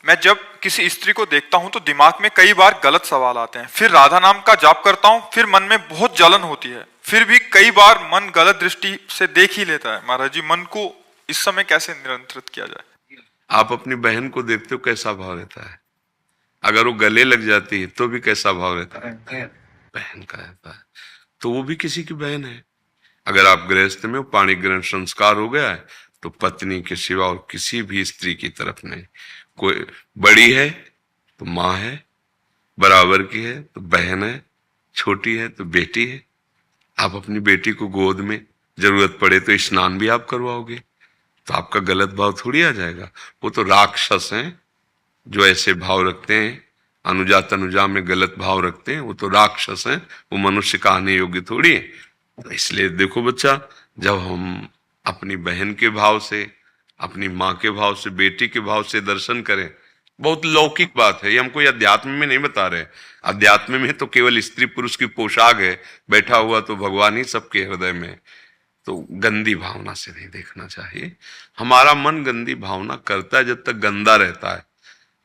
मैं जब किसी स्त्री को देखता हूं तो दिमाग में कई बार गलत सवाल आते हैं, फिर राधा नाम का जाप करता हूं, फिर मन में बहुत जलन होती है, फिर भी कई बार मन गलत दृष्टि से देख ही लेता है। महाराज जी, मन को इस समय कैसे नियंत्रित किया जाए? आप अपनी बहन को देखते हो, कैसा भाव रहता है? अगर वो गले लग जाती है तो भी कैसा भाव रहता है? बहन का रहता है। तो वो भी किसी की बहन है। अगर आप गृहस्थ में हो, पाणी ग्रहण संस्कार हो गया है, तो पत्नी के सिवा और किसी भी स्त्री की तरफ नहीं। कोई बड़ी है तो माँ है, बराबर की है तो बहन है, छोटी है तो बेटी है। आप अपनी बेटी को गोद में जरूरत पड़े तो स्नान भी आप करवाओगे, तो आपका गलत भाव थोड़ी आ जाएगा। वो तो राक्षस हैं जो ऐसे भाव रखते हैं, अनुजा तनुजा में गलत भाव रखते हैं, वो तो राक्षस हैं। वो मनुष्य का आने योग्य थोड़ी है। तो इसलिए देखो बच्चा, जब हम अपनी बहन के भाव से, अपनी माँ के भाव से, बेटी के भाव से दर्शन करें, बहुत लौकिक बात है। ये हम कोई अध्यात्म में नहीं बता रहे। अध्यात्म में तो केवल स्त्री पुरुष की पोशाक है, बैठा हुआ तो भगवान ही सबके हृदय में। तो गंदी भावना से नहीं देखना चाहिए। हमारा मन गंदी भावना करता है जब तक गंदा रहता है।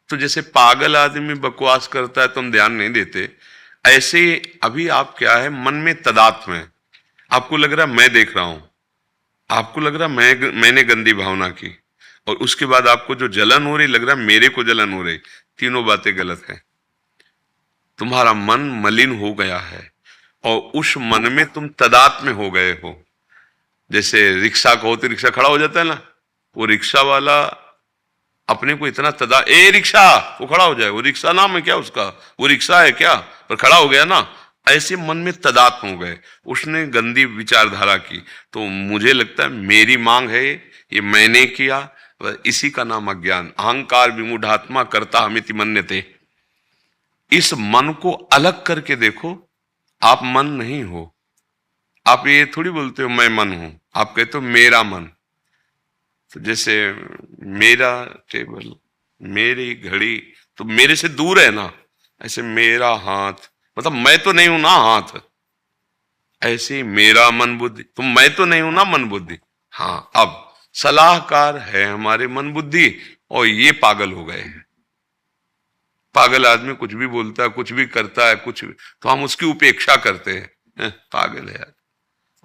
तो जैसे पागल आदमी बकवास करता है तो हम ध्यान नहीं देते, ऐसे अभी आप क्या है, मन में तदात्म है। आपको लग रहा मैं देख रहा हूं, आपको लग रहा मैंने गंदी भावना की, और उसके बाद आपको जो जलन हो रही, लग रहा मेरे को जलन हो रही। तीनों बातें गलत है। तुम्हारा मन मलिन हो गया है और उस मन में तुम तदात्म में हो गए हो। जैसे रिक्शा कहो तो रिक्शा खड़ा हो जाता है ना, वो रिक्शा वाला अपने को इतना तदा, ए रिक्शा, वो खड़ा हो जाए। वो रिक्शा नाम है क्या उसका? वो रिक्शा है क्या? पर खड़ा हो गया ना। ऐसे मन में तदात्म हो गए, उसने गंदी विचारधारा की। तो मुझे लगता है मेरी मांग है, ये मैंने किया, इसी का नाम अज्ञान। अहंकार विमूढ़ात्मा करता हमिति मन्यते। इस मन को अलग करके देखो, आप मन नहीं हो। आप ये थोड़ी बोलते हो मैं मन हूं, आप कहते हो मेरा मन। तो जैसे मेरा टेबल, मेरी घड़ी तो मेरे से दूर है ना, ऐसे मेरा हाथ, मतलब मैं तो नहीं हूं ना हाथ। ऐसे मेरा मन बुद्धि, तो मैं तो नहीं हूं ना मन बुद्धि। हाँ, अब सलाहकार है हमारे मन बुद्धि, और ये पागल हो गए हैं। पागल आदमी कुछ भी बोलता है, कुछ भी करता है, कुछ भी, तो हम उसकी उपेक्षा करते हैं। पागल है यार,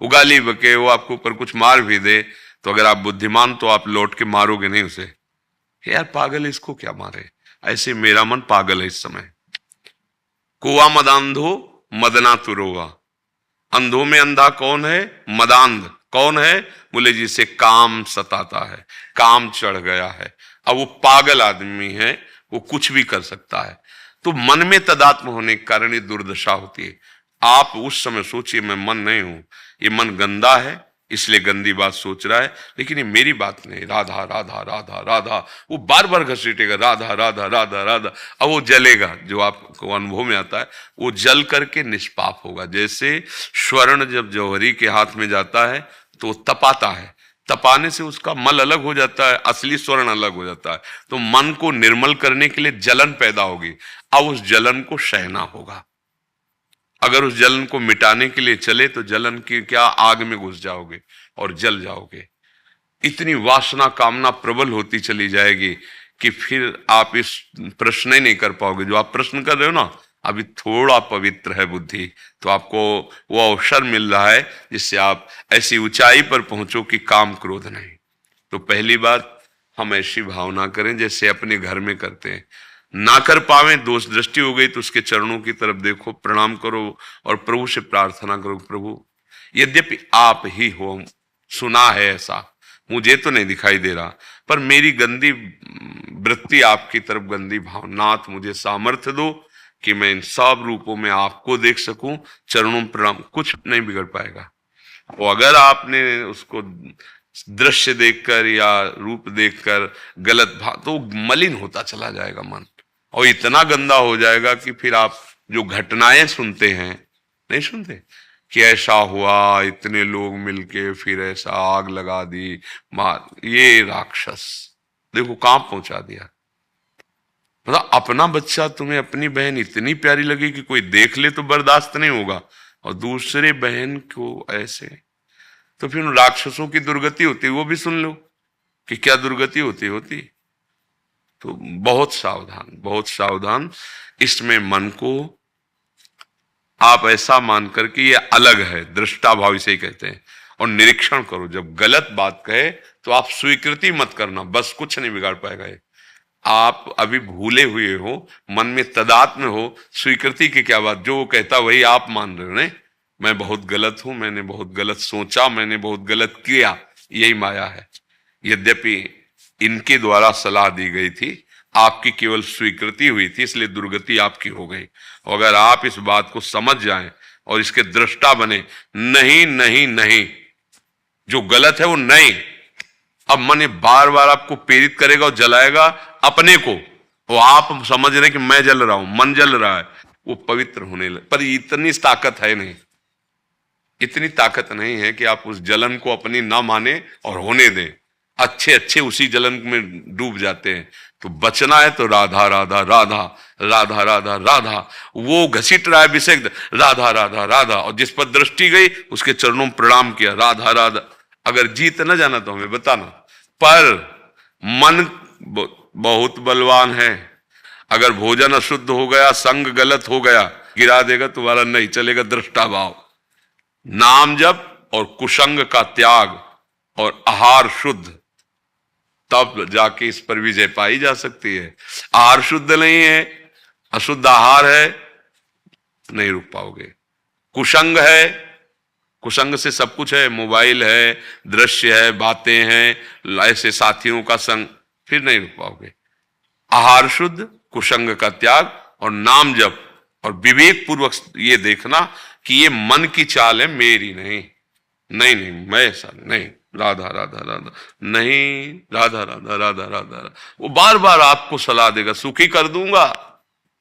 उगाली बके, वो आपको ऊपर कुछ मार भी दे, तो अगर आप बुद्धिमान तो आप लौट के मारोगे नहीं उसे। यार पागल, इसको क्या मारे? ऐसे मेरा मन पागल है इस समय। कुआ मदांधो मदना तुरोगा। अंधों में अंधा कौन है? मदांध। कौन है? बोले जिसे काम सताता है, काम चढ़ गया है। अब वो पागल आदमी है, वो कुछ भी कर सकता है। तो मन में तदात्म होने के कारण ये दुर्दशा होती है। आप उस समय सोचिए मैं मन नहीं हूं, ये मन गंदा है इसलिए गंदी बात सोच रहा है, लेकिन ये मेरी बात नहीं। राधा राधा राधा राधा, वो बार बार घसीटेगा, राधा राधा राधा राधा। अब वो जलेगा, जो आपको अनुभव में आता है, वो जल करके निष्पाप होगा। जैसे स्वर्ण जब जौहरी के हाथ में जाता है तो वो तपाता है, तपाने से उसका मल अलग हो जाता है, असली स्वर्ण अलग हो जाता है। तो मन को निर्मल करने के लिए जलन पैदा होगी। अब उस जलन को सहना होगा। अगर उस जलन को मिटाने के लिए चले तो जलन की क्या, आग में घुस जाओगे और जल जाओगे। इतनी वासना कामना प्रबल होती चली जाएगी कि फिर आप इस प्रश्न ही नहीं कर पाओगे जो आप प्रश्न कर रहे हो ना। अभी थोड़ा पवित्र है बुद्धि, तो आपको वो अवसर मिल रहा है जिससे आप ऐसी ऊंचाई पर पहुंचो कि काम क्रोध नहीं। तो पहली बात, हम ऐसी भावना करें जैसे अपने घर में करते हैं। ना कर पावे, दोष दृष्टि हो गई तो उसके चरणों की तरफ देखो, प्रणाम करो और प्रभु से प्रार्थना करो, प्रभु यद्यपि आप ही हो, सुना है ऐसा, मुझे तो नहीं दिखाई दे रहा, पर मेरी गंदी वृत्ति आपकी तरफ, गंदी भावनात, मुझे सामर्थ्य दो कि मैं इन सब रूपों में आपको देख सकूं। चरणों में प्रणाम, कुछ नहीं बिगड़ पाएगा। और अगर आपने उसको दृश्य देखकर या रूप देखकर गलत भाव, तो मलिन होता चला जाएगा मन, और इतना गंदा हो जाएगा कि फिर आप जो घटनाएं सुनते हैं, नहीं सुनते कि ऐसा हुआ, इतने लोग मिलके फिर ऐसा आग लगा दी, मार, ये राक्षस देखो कहां पहुंचा दिया। मतलब अपना बच्चा तुम्हें, अपनी बहन इतनी प्यारी लगी कि कोई देख ले तो बर्दाश्त नहीं होगा, और दूसरे बहन को ऐसे, तो फिर उन राक्षसों की दुर्गति होती, वो भी सुन लो कि क्या दुर्गति होती होती। तो बहुत सावधान, बहुत सावधान। इसमें मन को आप ऐसा मानकर कि ये अलग है, दृष्टा भाव इसे कहते हैं, और निरीक्षण करो। जब गलत बात कहे तो आप स्वीकृति मत करना, बस कुछ नहीं बिगाड़ पाएगा ये। आप अभी भूले हुए हो, मन में तदात्म्य हो, स्वीकृति की क्या बात, जो वो कहता वही आप मान रहे हो। नहीं, मैं बहुत गलत हूं, मैंने बहुत गलत सोचा, मैंने बहुत गलत किया, यही माया है। यद्यपि इनके द्वारा सलाह दी गई थी, आपकी केवल स्वीकृति हुई थी, इसलिए दुर्गति आपकी हो गई। और अगर आप इस बात को समझ जाएं और इसके दृष्टा बने, नहीं नहीं नहीं, जो गलत है वो नहीं। अब मन बार बार आपको प्रेरित करेगा और जलाएगा अपने को, वो आप समझ रहे कि मैं जल रहा हूं, मन जल रहा है, वो पवित्र होने लगे। पर इतनी ताकत है नहीं, इतनी ताकत नहीं है कि आप उस जलन को अपनी ना माने और होने दें। अच्छे अच्छे उसी जलन में डूब जाते हैं। तो बचना है तो राधा राधा राधा राधा राधा राधा, वो घसीट रहा है विषय, राधा राधा राधा, और जिस पर दृष्टि गई उसके चरणों में प्रणाम किया, राधा राधा। अगर जीत न जाना तो हमें बताना। पर मन बहुत बलवान है, अगर भोजन अशुद्ध हो गया, संग गलत हो गया, गिरा देगा, तुम्हारा नहीं चलेगा दृष्टा भाव। नाम जप और कुसंग का त्याग और आहार शुद्ध, तब जाके इस पर विजय पाई जा सकती है। आहार शुद्ध नहीं है, अशुद्ध आहार है, नहीं रुक पाओगे। कुसंग है, कुसंग से सब कुछ है, मोबाइल है, दृश्य है, बातें हैं, ऐसे साथियों का संग, फिर नहीं रुक पाओगे। आहार शुद्ध, कुसंग का त्याग और नाम जप, और विवेक पूर्वक ये देखना कि ये मन की चाल है, मेरी नहीं। नहीं नहीं, मैं ऐसा नहीं, राधा राधा राधा नहीं, राधा राधा राधा राधा। वो बार बार आपको सलाह देगा, सुखी कर दूंगा,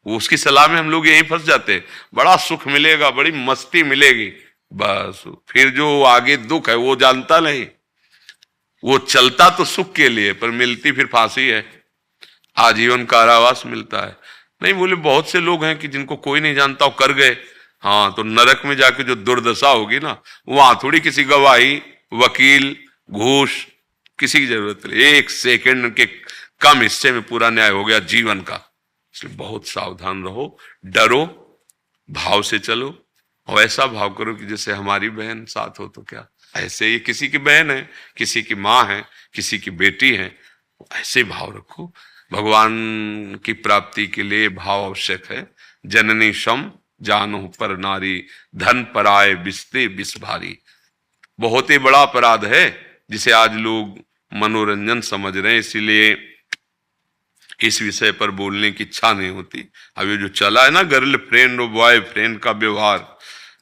वो उसकी सलाह में हम लोग यहीं फंस जाते हैं। बड़ा सुख मिलेगा, बड़ी मस्ती मिलेगी, बस फिर जो आगे दुख है वो जानता नहीं। वो चलता तो सुख के लिए, पर मिलती फिर फांसी है, आजीवन कारावास मिलता है। नहीं, बोले बहुत से लोग हैं कि जिनको कोई नहीं जानता और कर गए। हाँ, तो नरक में जाके जो दुर्दशा होगी ना, वहां थोड़ी किसी गवाही, वकील, घूस, किसी की जरूरत नहीं। एक सेकंड के कम हिस्से में पूरा न्याय हो गया जीवन का। इसलिए बहुत सावधान रहो, डरो, भाव से चलो, और ऐसा भाव करो कि जैसे हमारी बहन साथ हो तो क्या। ऐसे ये किसी की बहन है, किसी की माँ है, किसी की बेटी है, ऐसे भाव रखो। भगवान की प्राप्ति के लिए भाव आवश्यक है। जननी सम जानो पर नारी, धन पराए बिस्ते बिस भारी। बहुत ही बड़ा अपराध है जिसे आज लोग मनोरंजन समझ रहे हैं, इसीलिए इस विषय पर बोलने की इच्छा नहीं होती। अब ये जो चला है ना गर्ल फ्रेंड और बॉय फ्रेंड का व्यवहार,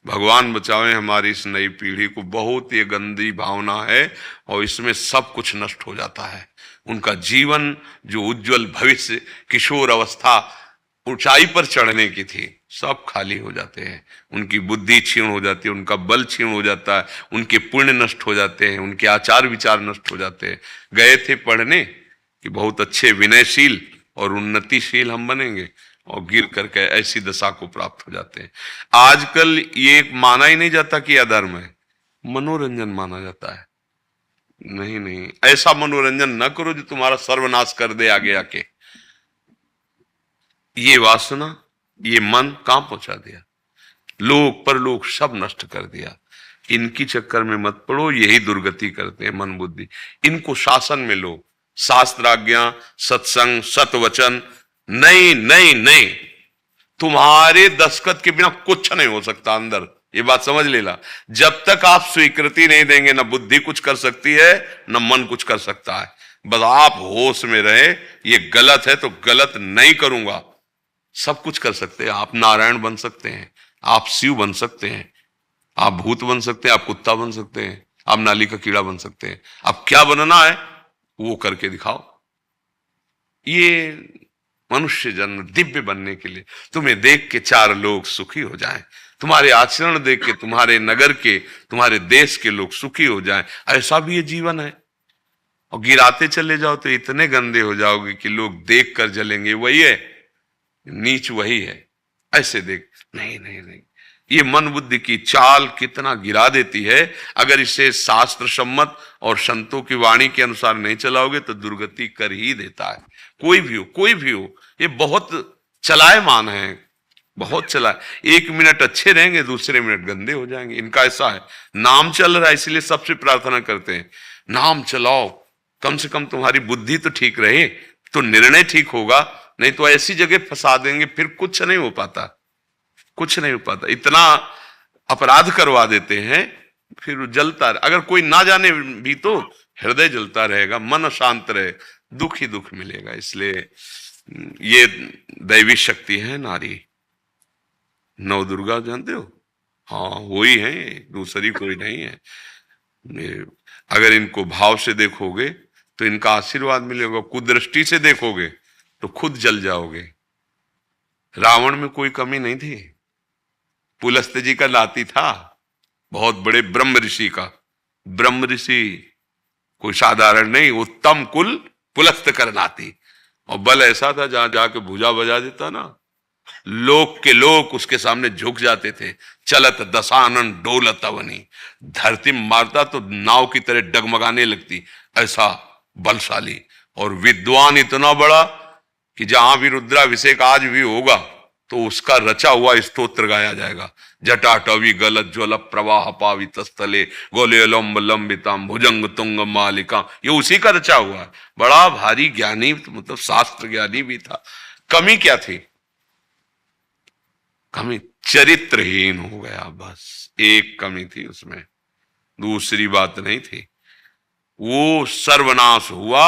भगवान बचावे हमारी इस नई पीढ़ी को। बहुत ये गंदी भावना है और इसमें सब कुछ नष्ट हो जाता है। उनका जीवन जो उज्जवल भविष्य, किशोर अवस्था ऊंचाई पर चढ़ने की थी, सब खाली हो जाते हैं। उनकी बुद्धि क्षीण हो जाती है, उनका बल क्षीण हो जाता है, उनके पुण्य नष्ट हो जाते हैं, उनके आचार विचार नष्ट हो जाते हैं। गए थे पढ़ने कि बहुत अच्छे विनयशील और उन्नतिशील हम बनेंगे, और गिर करके ऐसी दशा को प्राप्त हो जाते हैं। आजकल ये माना ही नहीं जाता कि अधर्म है, मनोरंजन माना जाता है। नहीं नहीं, ऐसा मनोरंजन न करो जो तुम्हारा सर्वनाश कर दे आगे आके। ये वासना, ये मन कहां पहुंचा दिया, लोक परलोक सब नष्ट कर दिया। इनकी चक्कर में मत पड़ो, यही दुर्गति करते हैं मन बुद्धि। इनको शासन में लो, शास्त्राज्ञा, सत्संग, सतवचन, नहीं नहीं नहीं, तुम्हारे दस्तखत के बिना कुछ नहीं हो सकता अंदर, ये बात समझ लेना। जब तक आप स्वीकृति नहीं देंगे, ना बुद्धि कुछ कर सकती है, ना मन कुछ कर सकता है। बस आप होश में रहे, ये गलत है तो गलत नहीं करूंगा। सब कुछ कर सकते हैं आप, नारायण बन सकते हैं, आप शिव बन सकते हैं, आप भूत बन सकते हैं, आप कुत्ता बन सकते हैं, आप नाली का कीड़ा बन सकते हैं। अब क्या बनना है वो करके दिखाओ। ये मनुष्य जन्म दिव्य बनने के लिए, तुम्हें देख के चार लोग सुखी हो जाएं, तुम्हारे आचरण देख के तुम्हारे नगर के, तुम्हारे देश के लोग सुखी हो जाएं, ऐसा भी ये जीवन है। और गिराते चले जाओ तो इतने गंदे हो जाओगे कि लोग देख कर जलेंगे, वही है नीच, वही है। ऐसे देख, नहीं नहीं नहीं, ये मन बुद्धि की चाल कितना गिरा देती है। अगर इसे शास्त्र सम्मत और संतों की वाणी के अनुसार नहीं चलाओगे तो दुर्गति कर ही देता है। कोई भी हो, कोई भी हो, ये बहुत चलायमान है, बहुत चला। 1 मिनट अच्छे रहेंगे, दूसरे मिनट गंदे हो जाएंगे। इनका ऐसा है, नाम चल रहा है इसलिए सबसे प्रार्थना करते हैं नाम चलाओ, कम से कम तुम्हारी बुद्धि तो ठीक रहे तो निर्णय ठीक होगा, नहीं तो ऐसी जगह फंसा देंगे फिर कुछ नहीं हो पाता, कुछ नहीं हो पाता। इतना अपराध करवा देते हैं, फिर जलता रहे। अगर कोई ना जाने भी तो हृदय जलता रहेगा, मन अशांत रहे, दुख ही दुख मिलेगा। इसलिए ये दैवी शक्ति है नारी। नव दुर्गा जानते हो? हाँ, वही है, दूसरी कोई नहीं है। अगर इनको भाव से देखोगे तो इनका आशीर्वाद मिलेगा, कुदृष्टि से देखोगे तो खुद जल जाओगे। रावण में कोई कमी नहीं थी, पुलस्त जी का नाती था, बहुत बड़े ब्रह्म ऋषि का। ब्रह्म ऋषि कोई साधारण नहीं, उत्तम कुल पुलस्त कर नाती। और बल ऐसा था, जहां जाके भुजा बजा देता ना, लोक के लोक उसके सामने झुक जाते थे। चलत दशानन डोलत अवनी, धरती मारता तो नाव की तरह डगमगाने लगती, ऐसा बलशाली। और विद्वान इतना बड़ा कि जहां भी रुद्राभिषेक आज भी होगा तो उसका रचा हुआ स्तोत्र गाया जाएगा। जटाटवी गलत ज्वल प्रवाह पावित स्थले गोले लंब लंबिताम भुजंग तुंग मालिका, ये उसी का रचा हुआ है। बड़ा भारी ज्ञानी, मतलब शास्त्र ज्ञानी भी था। कमी क्या थी? कमी चरित्रहीन हो गया, बस एक कमी थी उसमें, दूसरी बात नहीं थी। वो सर्वनाश हुआ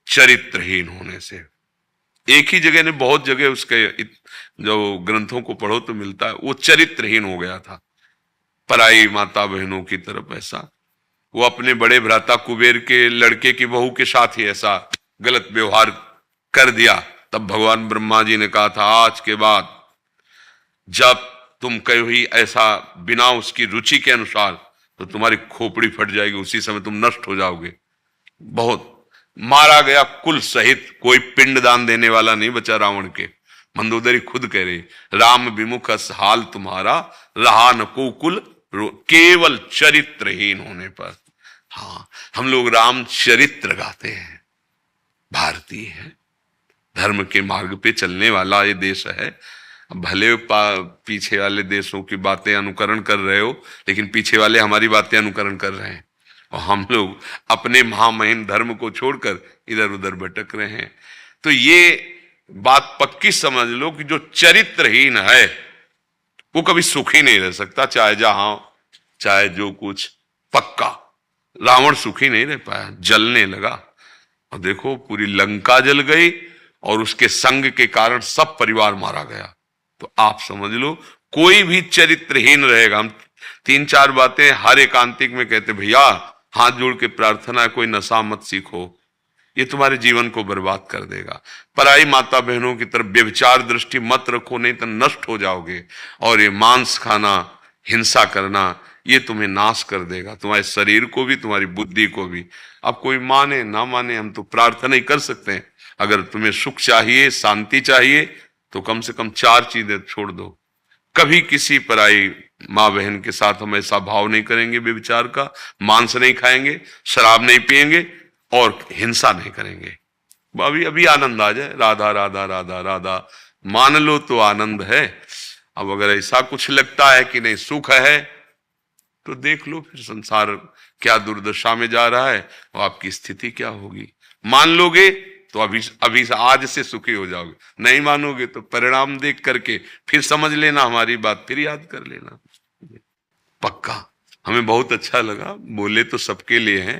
चरित्रहीन होने से। एक ही जगह ने, बहुत जगह उसके जो ग्रंथों को पढ़ो तो मिलता है, वो चरित्रहीन हो गया था पराई माता बहनों की तरफ। ऐसा वो अपने बड़े भ्राता कुबेर के लड़के की बहू के साथ ही ऐसा गलत व्यवहार कर दिया। तब भगवान ब्रह्मा जी ने कहा था, आज के बाद जब तुम कहीं ऐसा बिना उसकी रुचि के अनुसार, तो तुम्हारी खोपड़ी फट जाएगी, उसी समय तुम नष्ट हो जाओगे। बहुत मारा गया कुल सहित, कोई पिंडदान देने वाला नहीं बचा रावण के। मंदोदरी खुद कह रही, राम विमुख हाल तुम्हारा रहा न को कुल, केवल चरित्रहीन होने पर। हाँ, हम लोग राम चरित्र गाते हैं, भारतीय है, धर्म के मार्ग पे चलने वाला ये देश है। भले पीछे वाले देशों की बातें अनुकरण कर रहे हो, लेकिन पीछे वाले हमारी बातें अनुकरण कर रहे हैं, और हम लोग अपने महामहिम धर्म को छोड़कर इधर उधर भटक रहे हैं। तो ये बात पक्की समझ लो कि जो चरित्रहीन है वो कभी सुखी नहीं रह सकता, चाहे जहां चाहे जो कुछ। पक्का रावण सुखी नहीं रह पाया, जलने लगा। और देखो, पूरी लंका जल गई और उसके संग के कारण सब परिवार मारा गया। तो आप समझ लो, कोई भी चरित्रहीन रहेगा। हम 3-4 बातें हर एकांतिक में कहते, भैया हाथ जोड़ के प्रार्थना है, कोई नशा मत सीखो, ये तुम्हारे जीवन को बर्बाद कर देगा। पराई माता बहनों की तरफ व्यभिचार दृष्टि मत रखो, नहीं तो नष्ट हो जाओगे। और ये मांस खाना, हिंसा करना, ये तुम्हें नाश कर देगा, तुम्हारे शरीर को भी, तुम्हारी बुद्धि को भी। अब कोई माने ना माने, हम तो प्रार्थना ही कर सकते हैं। अगर तुम्हें सुख चाहिए, शांति चाहिए, तो कम से कम 4 चीजें छोड़ दो। कभी किसी पराई माँ बहन के साथ हम ऐसा भाव नहीं करेंगे व्यभिचार का, मांस नहीं खाएंगे, शराब नहीं पिएंगे और हिंसा नहीं करेंगे। अभी अभी आनंद आ जाए, राधा राधा राधा राधा मान लो तो आनंद है। अब अगर ऐसा कुछ लगता है कि नहीं सुख है, तो देख लो फिर संसार क्या दुर्दशा में जा रहा है और आपकी स्थिति क्या होगी। मान लोगे तो अभी आज से सुखी हो जाओगे, नहीं मानोगे तो परिणाम देख करके फिर समझ लेना हमारी बात, फिर याद कर लेना। पक्का हमें बहुत अच्छा लगा, बोले तो सबके लिए हैं,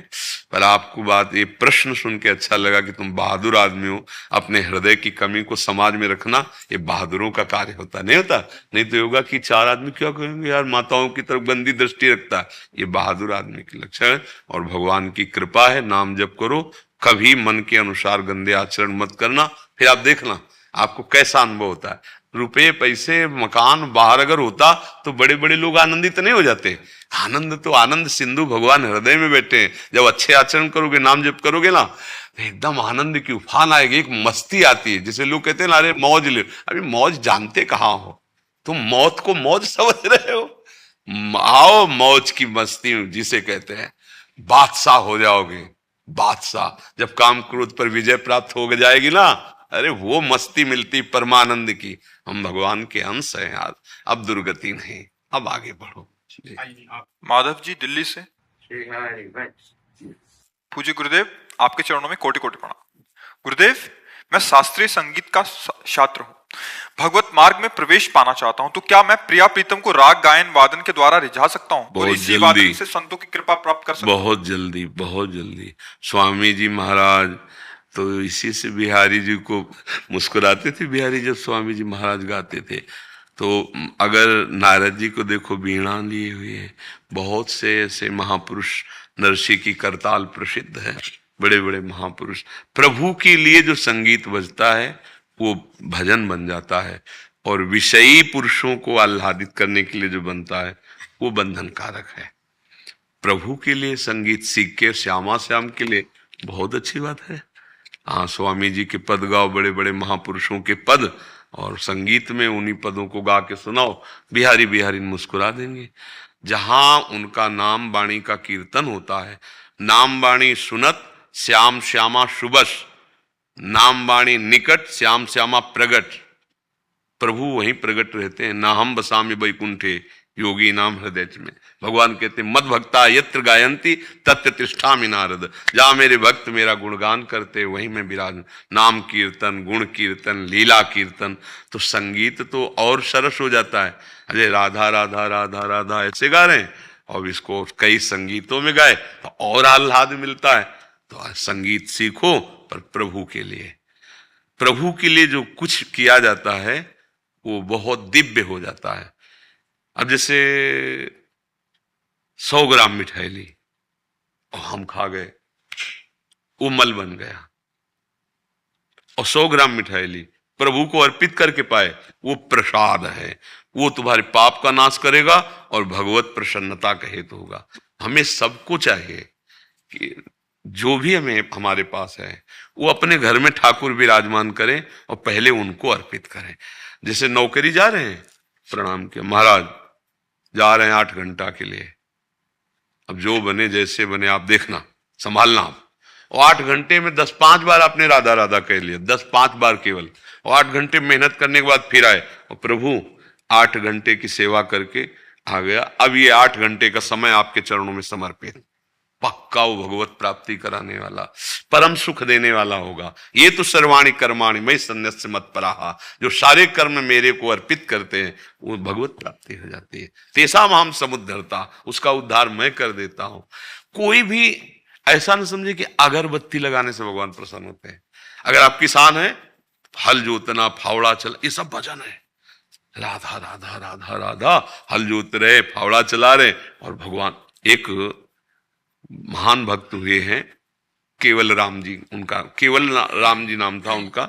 पर आपको बात, ये प्रश्न सुन के अच्छा लगा कि तुम बहादुर आदमी हो। अपने हृदय की कमी को समाज में रखना, ये बहादुरों का कार्य होता, नहीं होता? नहीं तो होगा कि 4 आदमी क्या कहेंगे, यार माताओं की तरफ गंदी दृष्टि रखता है। ये बहादुर आदमी के लक्षण है। और भगवान की कृपा है, नाम जप करो, कभी मन के अनुसार गंदे आचरण मत करना, फिर आप देखना आपको कैसा अनुभव होता है। रुपए पैसे मकान बाहर अगर होता तो बड़े बड़े लोग आनंदित नहीं हो जाते। आनंद तो आनंद सिंधु भगवान हृदय में बैठे हैं। जब अच्छे आचरण करोगे, नाम जप करोगे ना, तो एकदम आनंद की उफान आएगी, एक मस्ती आती है, जिसे लोग कहते हैं ना, अरे मौज ले। अभी मौज जानते कहाँ हो, तुम मौत को मौज समझ रहे हो। आओ मौज की मस्ती जिसे कहते हैं, बादशाह हो जाओगे। बादशाह जब काम क्रोध पर विजय प्राप्त हो जाएगी ना, अरे वो मस्ती मिलती परमानंद की। हम भगवान के अंश हैं यार, अब दुर्गति नहीं, अब आगे बढ़ो। माधव जी दिल्ली से। पूज्य गुरुदेव, आपके चरणों में कोटि कोटि प्रणाम। गुरुदेव, मैं शास्त्रीय संगीत का छात्र हूँ, भगवत मार्ग में प्रवेश पाना चाहता हूँ, तो क्या मैं प्रिया प्रीतम को राग गायन वादन के द्वारा रिझा सकता हूँ और इसी वादन से संतों की कृपा प्राप्त कर सकता हूँ? बहुत जल्दी, बहुत जल्दी। स्वामी जी महाराज तो इसी से बिहारी जी को मुस्कुराते थे। बिहारी जब स्वामी जी महाराज गाते थे तो अगर नारद जी को देखो, वीणा लिए हुए है। बहुत से ऐसे महापुरुष, नरसी की करताल प्रसिद्ध है, बड़े बड़े महापुरुष। प्रभु के लिए जो संगीत बजता है वो भजन बन जाता है, और विषयी पुरुषों को आह्लादित करने के लिए जो बनता है वो बंधनकारक है। प्रभु के लिए संगीत सीख के श्यामा श्याम के लिए बहुत अच्छी बात है। हाँ, स्वामी जी के पद गाओ, बड़े बड़े महापुरुषों के पद, और संगीत में उन्हीं पदों को गा के सुनाओ, बिहारी बिहारी मुस्कुरा देंगे। जहां उनका नाम वाणी का कीर्तन होता है, नाम वाणी सुनत श्याम श्यामा शुभस, नाम वाणी निकट श्याम श्यामा प्रगट। प्रभु वहीं प्रगट रहते हैं। ना हम बसामि वैकुंठे योगी नाम हृदय में। भगवान कहते हैं मद भक्ता यत्र गायंती तत्र तिष्ठामि नारद। जहां मेरे भक्त मेरा गुणगान करते वहीं मैं विराज। नाम कीर्तन, गुण कीर्तन, लीला कीर्तन, तो संगीत तो और सरस हो जाता है। अरे राधा राधा राधा राधा ऐसे गा रहे हैं, और इसको कई संगीतों में गाए तो और आह्लाद मिलता है। तो संगीत सीखो, पर प्रभु के लिए। प्रभु के लिए जो कुछ किया जाता है वो बहुत दिव्य हो जाता है। अब जैसे 100 ग्राम मिठाई ली और हम खा गए, वो मल बन गया। और 100 ग्राम मिठाई ली, प्रभु को अर्पित करके पाए, वो प्रसाद है। वो तुम्हारे पाप का नाश करेगा और भगवत प्रसन्नता का हेतु होगा। हमें सबको चाहिए कि जो भी हमें हमारे पास है वो अपने घर में ठाकुर विराजमान करें और पहले उनको अर्पित करें। जैसे नौकरी जा रहे हैं, प्रणाम किया, महाराज जा रहे हैं 8 घंटा के लिए, अब जो बने जैसे बने आप देखना, संभालना आप। और 8 घंटे में 10-5 बार आपने राधा राधा कह लिया, 10-5 बार केवल, और 8 घंटे मेहनत करने के बाद फिर आए और प्रभु 8 घंटे की सेवा करके आ गया, अब ये 8 घंटे का समय आपके चरणों में समर्पित। पक्का वो भगवत प्राप्ति कराने वाला, परम सुख देने वाला होगा। ये तो सर्वाणि कर्माणि मयि सन्न्यस्य मत्पराः, जो सारे कर्म मेरे को अर्पित करते हैं वो भगवत प्राप्ति हो जाती है। तेषाम् अहं समुद्धरता, उसका उद्धार मैं कर देता हूं। कोई भी ऐसा न समझे कि अगरबत्ती लगाने से भगवान प्रसन्न होते हैं। अगर आप किसान हैं, हल जोतना, फावड़ा चला, ये सब भजन है। राधा राधा राधा राधा, हल जोत रहे, फावड़ा चला रहे, और भगवान। एक महान भक्त हुए हैं केवल राम जी, उनका केवल राम जी नाम था उनका।